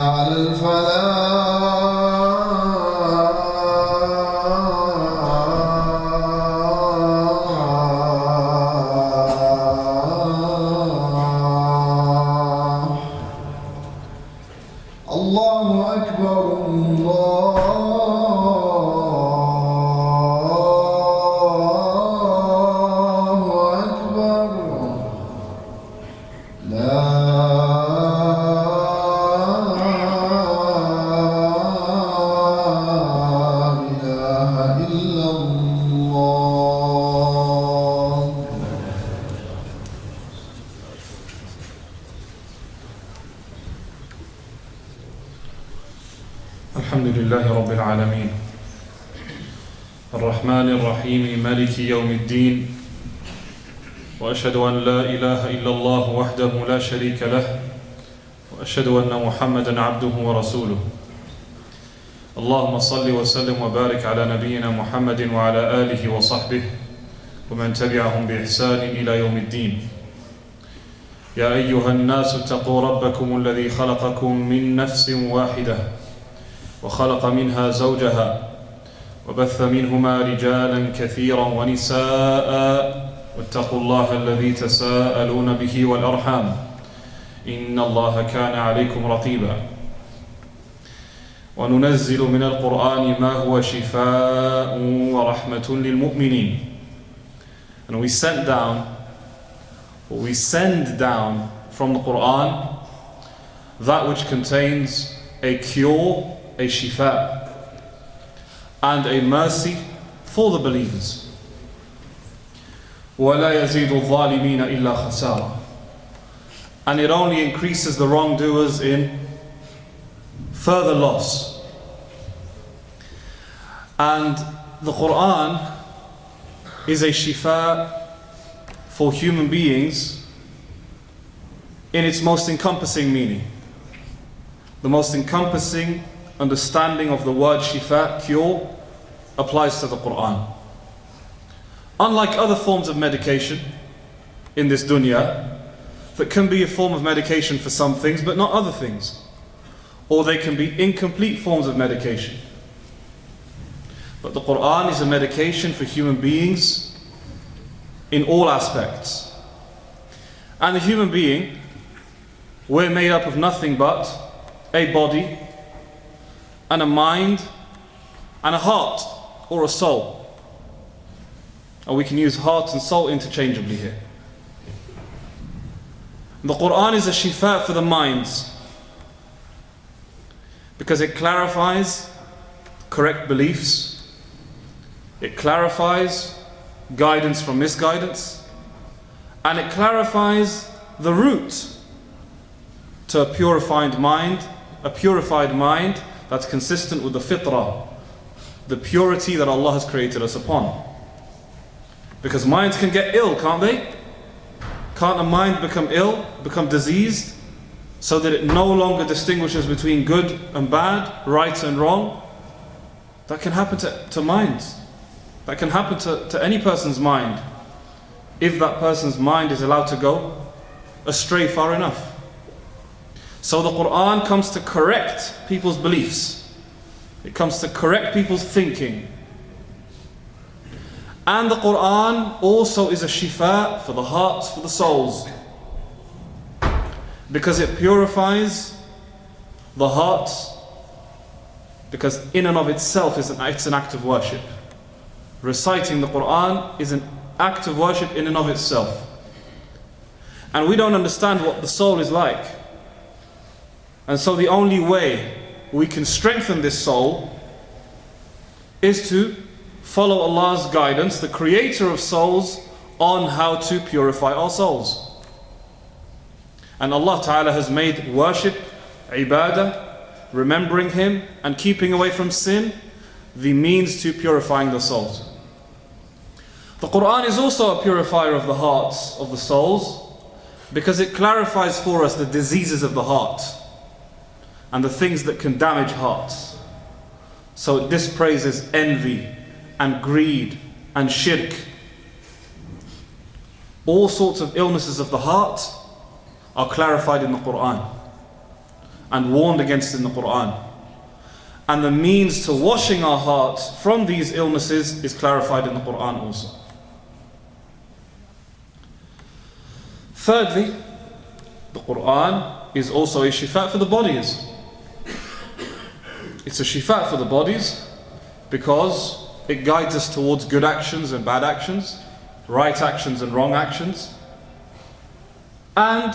على الفلاح الله أكبر الله أكبر لا الحمد لله رب العالمين الرحمن الرحيم مالك يوم الدين وأشهد أن لا إله إلا الله وحده لا شريك له وأشهد أن محمدا عبده ورسوله اللهم صل وسلم وبارك على نبينا محمد وعلى آله وصحبه ومن تبعهم بإحسان إلى يوم الدين يا أيها الناس اتقوا ربكم الذي خلقكم من نفس واحدة وخلق منها زوجها وبث منهما رجالا كثيرا ونساء واتقوا الله الذي تساءلون به والأرحام إن الله كان عليكم رقيبا وننزل من القرآن ما هو شفاء ورحمة للمؤمنين. And we send down from the Quran that which contains a cure, a shifa, and a mercy for the believers. وَلَا يَزِيدُ الظَّالِمِينَ إِلَّا خَسَارًا. And it only increases the wrongdoers in further loss. And the Quran is a shifa for human beings in its most encompassing meaning. The most encompassing understanding of the word shifa, cure, applies to the Quran. Unlike other forms of medication in this dunya, that can be a form of medication for some things but not other things, or they can be incomplete forms of medication. But the Quran is a medication for human beings in all aspects. And the human being, we're made up of nothing but a body and a mind and a heart or a soul. And we can use heart and soul interchangeably here. The Quran is a shifa for the minds because it clarifies correct beliefs, it clarifies guidance from misguidance, and it clarifies the route to a purified mind that's consistent with the fitrah, the purity that Allah has created us upon. Because minds can get ill, can't they? Can't a mind become ill, become diseased, so that it no longer distinguishes between good and bad, right and wrong? That can happen to minds. That can happen to any person's mind, if that person's mind is allowed to go astray far enough. So the Quran comes to correct people's beliefs. It comes to correct people's thinking. And the Quran also is a shifa for the hearts, for the souls. Because it purifies the hearts. Because in and of itself it's an act of worship. Reciting the Quran is an act of worship in and of itself. And we don't understand what the soul is like. And so the only way we can strengthen this soul is to follow Allah's guidance, the creator of souls, on how to purify our souls. And Allah Ta'ala has made worship, ibadah, remembering Him and keeping away from sin, the means to purifying the souls. The Quran is also a purifier of the hearts, of the souls, because it clarifies for us the diseases of the heart and the things that can damage hearts. So it dispraises envy and greed and shirk. All sorts of illnesses of the heart are clarified in the Quran. and warned against in the Quran. And the means to washing our hearts from these illnesses is clarified in the Quran also. Thirdly, the Quran is also a shifa for the bodies. It's a shifa for the bodies because it guides us towards good actions and bad actions, right actions and wrong actions. And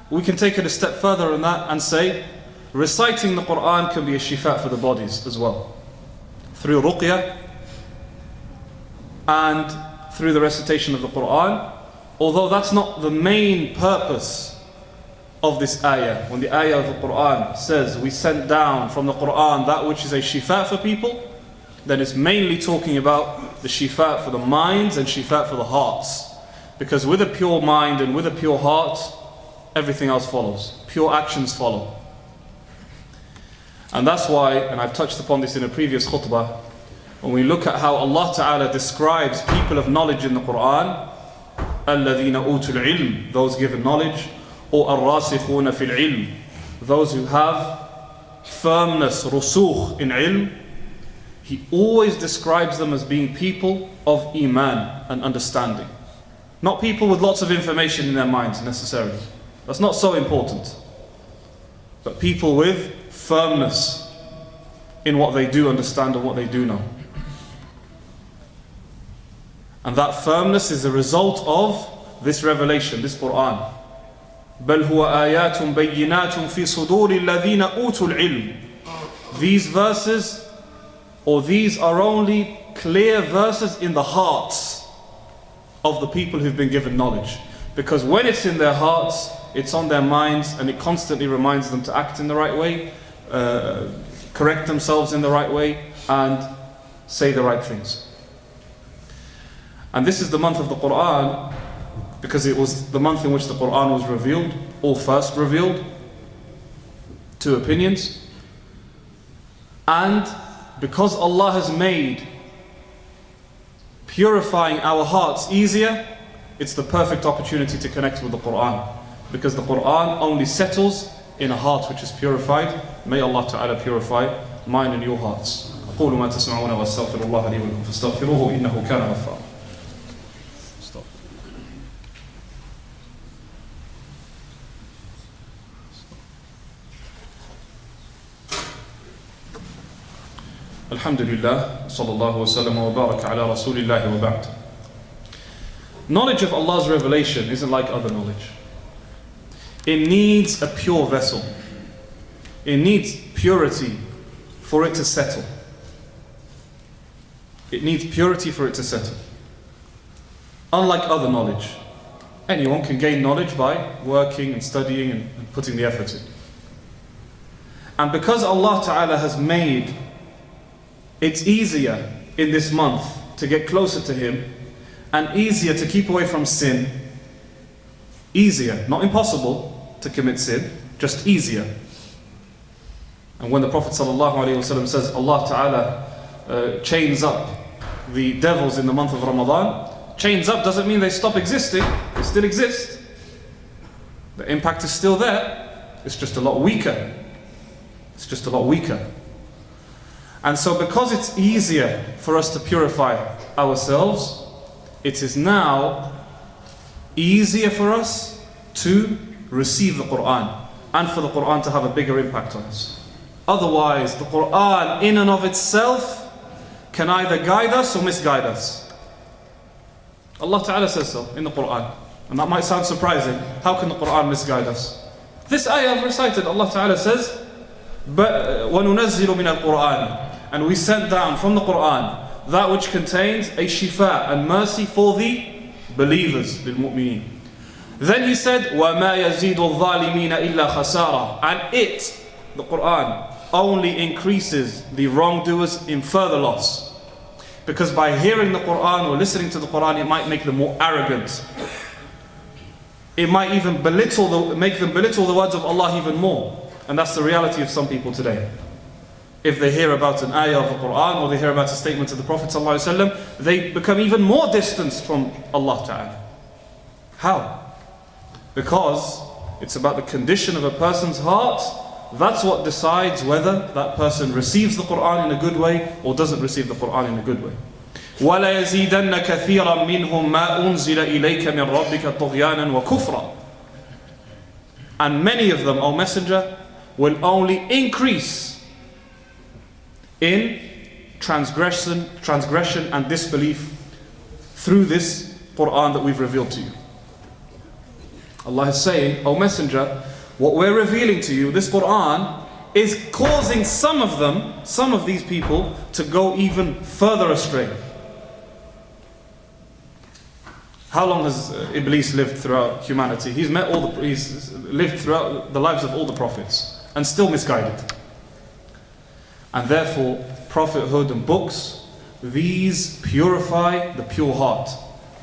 we can take it a step further than that and say, reciting the Quran can be a shifa for the bodies as well. Through ruqyah and through the recitation of the Quran. Although that's not the main purpose of this ayah. When the ayah of the Quran says we sent down from the Quran that which is a shifa for people, then it's mainly talking about the shifa for the minds and shifa for the hearts. Because with a pure mind and with a pure heart, everything else follows. Pure actions follow. And that's why, and I've touched upon this in a previous khutbah, when we look at how Allah Ta'ala describes people of knowledge in the Quran, الَّذِينَ أُوتُوا الْعِلْمِ, those given knowledge, or الرَّاسِخُونَ فِي الْعِلْمِ, those who have firmness, rusukh in ilm, He always describes them as being people of iman and understanding. Not people with lots of information in their minds necessarily. That's not so important. But people with firmness in what they do understand and what they do know. And that firmness is a result of this revelation, this Quran. بَلْ هُوَ آيَاتٌ بَيِّنَاتٌ فِي صُدُورِ الَّذِينَ أُوتُوا الْعِلْمِ. These verses, or these are only clear verses in the hearts of the people who've been given knowledge. Because when it's in their hearts, it's on their minds, and it constantly reminds them to act in the right way, correct themselves in the right way, and say the right things. And this is the month of the Quran, because it was the month in which the Quran was revealed, or first revealed. Two opinions. And because Allah has made purifying our hearts easier, it's the perfect opportunity to connect with the Quran. Because the Quran only settles in a heart which is purified. May Allah Ta'ala purify mine and your hearts. أقول ما تسمعون وأستغفر الله لي ولكم فاستغفروه إنه كان غفارا. Alhamdulillah, sallallahu wa sallam wa baraka ala rasulillahi wa ba'd. Knowledge of Allah's revelation isn't like other knowledge. It needs a pure vessel. It needs purity for it to settle. It needs purity for it to settle. Unlike other knowledge, anyone can gain knowledge by working and studying and putting the effort in. And because Allah Ta'ala has made it's easier in this month to get closer to Him and easier to keep away from sin. Easier, not impossible to commit sin, just easier. And when the Prophet ﷺ says Allah Ta'ala chains up the devils in the month of Ramadan, chains up doesn't mean they stop existing, they still exist. The impact is still there, it's just a lot weaker. It's just a lot weaker. And so because it's easier for us to purify ourselves, it is now easier for us to receive the Quran and for the Quran to have a bigger impact on us. Otherwise, the Quran in and of itself can either guide us or misguide us. Allah Ta'ala says so in the Quran. And that might sound surprising. How can the Quran misguide us? This ayah I've recited, Allah Ta'ala says, وَنُنَزِّلُ مِنَ الْقُرْآنِ, and we sent down from the Quran that which contains a shifa and mercy for the believers, للمؤمنين. Then he said, وَمَا يَزِيدُ الظَّالِمِينَ إِلَّا خَسَارًا, and it, the Quran, only increases the wrongdoers in further loss. Because by hearing the Quran or listening to the Quran, it might make them more arrogant. It might even make them belittle the words of Allah even more. And that's the reality of some people today. If they hear about an ayah of the Quran or they hear about a statement of the Prophet ﷺ, they become even more distanced from Allah Ta'ala. How? Because it's about the condition of a person's heart That's what decides whether that person receives the Quran in a good way or doesn't receive the Quran in a good way. وَلَا يَزِيدَنَّ كَثِيرًا مِّنْهُمْ مَا أُنزِلَ إِلَيْكَ مِنْ رَبِّكَ طُغْيَانًا وَكُفْرًا. And many of them, O Messenger, will only increase in transgression and disbelief through this Quran that we've revealed to you. Allah is saying, O Messenger, what we're revealing to you, this Quran, is causing some of these people to go even further astray. How long has Iblis lived throughout humanity? He's lived throughout the lives of all the prophets and still misguided. And therefore, prophethood and books, these purify the pure heart.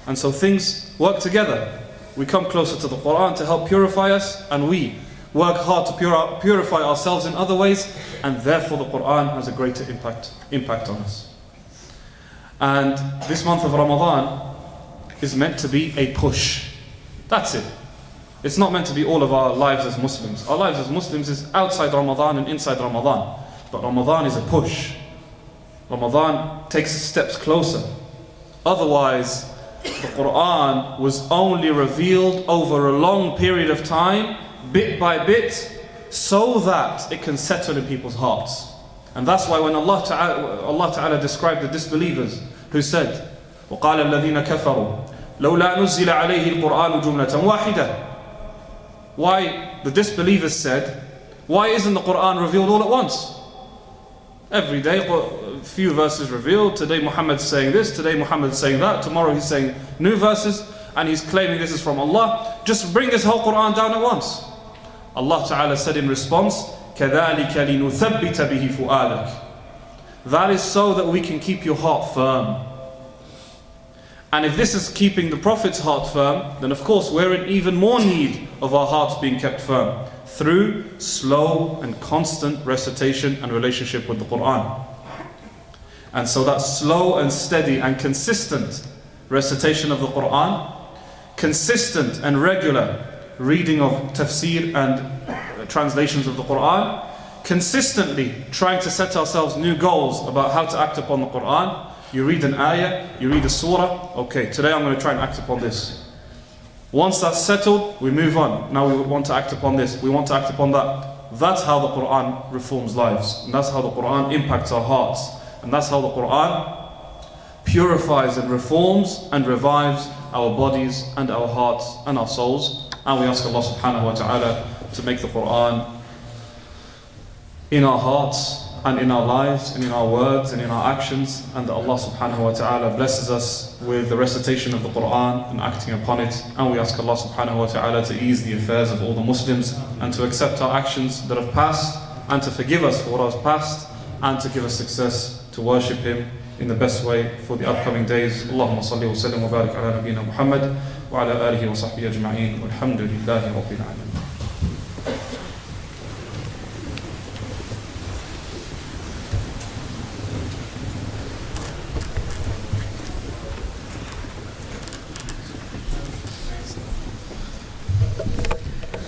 And so things work together. We come closer to the Quran to help purify us, and we work hard to purify ourselves in other ways, and therefore the Quran has a greater impact on us. And this month of Ramadan is meant to be a push. That's it. It's not meant to be all of our lives as Muslims. Our lives as Muslims is outside Ramadan and inside Ramadan. But Ramadan is a push. Ramadan takes us steps closer. Otherwise, the Quran was only revealed over a long period of time, bit by bit, so that it can settle in people's hearts. And that's why when Allah Ta'ala described the disbelievers who said, وَقَالَ الَّذِينَ كَفَرُوا لَوْلَا نُزِّلَ عَلَيْهِ الْقُرْآنُ جُمْلَةً وَاحِدَةً. Why the disbelievers said, why isn't the Quran revealed all at once? Every day a few verses revealed. Today Muhammad's saying this, today Muhammad's saying that, tomorrow he's saying new verses, and he's claiming this is from Allah. Just bring this whole Quran down at once. Allah Ta'ala said in response, كَذَلِكَ لِنُثَبِّتَ بِهِ فُؤَادَكَ. That is so that we can keep your heart firm. And if this is keeping the Prophet's heart firm, then of course we're in even more need of our hearts being kept firm through slow and constant recitation and relationship with the Quran. And so that slow and steady and consistent recitation of the Quran, consistent and regular reading of tafsir and translations of the Quran, consistently trying to set ourselves new goals about how to act upon the Quran. You read an ayah, you read a surah, okay, today I'm going to try and act upon this. Once that's settled, we move on. Now we want to act upon this, we want to act upon that. That's how the Quran reforms lives. And that's how the Quran impacts our hearts. And that's how the Quran purifies and reforms and revives our bodies and our hearts and our souls. And we ask Allah subhanahu wa ta'ala to make the Quran in our hearts and in our lives and in our words and in our actions, and that Allah subhanahu wa ta'ala blesses us with the recitation of the Quran and acting upon it. And we ask Allah subhanahu wa ta'ala to ease the affairs of all the Muslims and to accept our actions that have passed and to forgive us for what has passed and to give us success to worship Him in the best way for the upcoming days. Allahumma salli wa sallim wa barik ala nabiyyina Muhammad wa ala alihi wa sahbihi ajma'in walhamdulillahi rabbil alamin.